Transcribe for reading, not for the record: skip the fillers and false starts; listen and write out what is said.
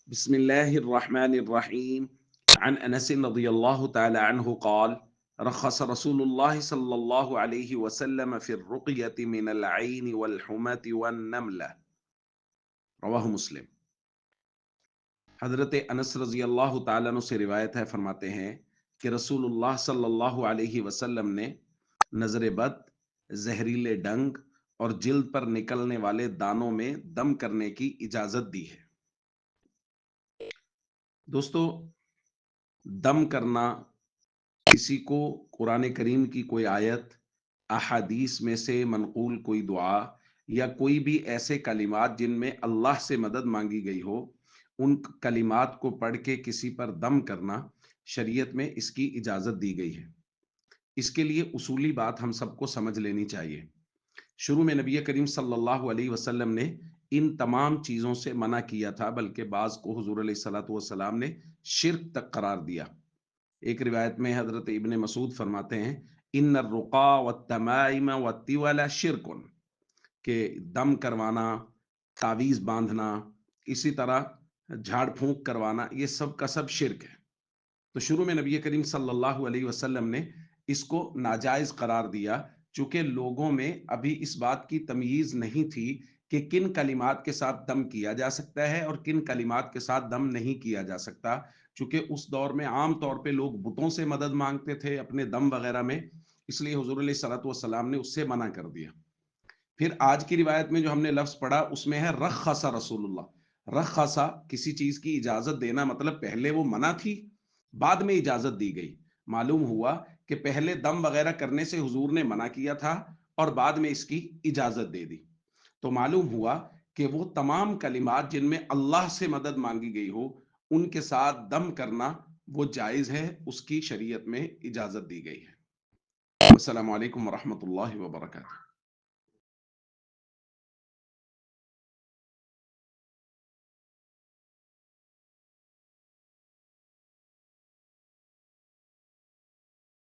بسم الله الرحمن الرحيم. عن أنس رضي الله تعالى عنه قال: رخص رسول الله صلى الله عليه وسلم في الرقية من العين والحمى والنملة. رواہ مسلم۔ حضرت انس رضی اللہ تعالیٰ عنہ سے روایت ہے، فرماتے ہیں کہ رسول اللہ صلی اللہ علیہ وسلم نے نظر بد، زہریلے ڈنگ اور جلد پر نکلنے والے دانوں میں دم کرنے کی اجازت دی ہے۔ دوستو، دم کرنا کسی کو قرآن کریم کی کوئی آیت، احادیث میں سے منقول کوئی دعا یا کوئی بھی ایسے کلمات جن میں اللہ سے مدد مانگی گئی ہو، ان کلمات کو پڑھ کے کسی پر دم کرنا شریعت میں اس کی اجازت دی گئی ہے۔ اس کے لیے اصولی بات ہم سب کو سمجھ لینی چاہیے۔ شروع میں نبی کریم صلی اللہ علیہ وسلم نے ان تمام چیزوں سے منع کیا تھا، بلکہ بعض کو حضور علیہ الصلوۃ والسلام نے شرک تک قرار دیا۔ ایک روایت میں حضرت ابن مسعود فرماتے ہیں: ان الرقا والتمائم والتول شرک، کہ دم کروانا، تعویذ باندھنا، اسی طرح جھاڑ پھونک کروانا، یہ سب کا سب شرک ہے۔ تو شروع میں نبی کریم صلی اللہ علیہ وسلم نے اس کو ناجائز قرار دیا، چونکہ لوگوں میں ابھی اس بات کی تمیز نہیں تھی کہ کن کلمات کے ساتھ دم کیا جا سکتا ہے اور کن کلمات کے ساتھ دم نہیں کیا جا سکتا، چونکہ اس دور میں عام طور پہ لوگ بتوں سے مدد مانگتے تھے اپنے دم وغیرہ میں، اس لیے حضور علیہ الصلوۃ والسلام نے اس سے منع کر دیا۔ پھر آج کی روایت میں جو ہم نے لفظ پڑھا اس میں ہے رخص رسول اللہ۔ رخصا کسی چیز کی اجازت دینا، مطلب پہلے وہ منع تھی، بعد میں اجازت دی گئی۔ معلوم ہوا کہ پہلے دم وغیرہ کرنے سے حضور نے منع کیا تھا اور بعد میں اس کی اجازت دے دی۔ تو معلوم ہوا کہ وہ تمام کلمات جن میں اللہ سے مدد مانگی گئی ہو، ان کے ساتھ دم کرنا وہ جائز ہے، اس کی شریعت میں اجازت دی گئی ہے۔ السلام علیکم ورحمۃ اللہ وبرکاتہ۔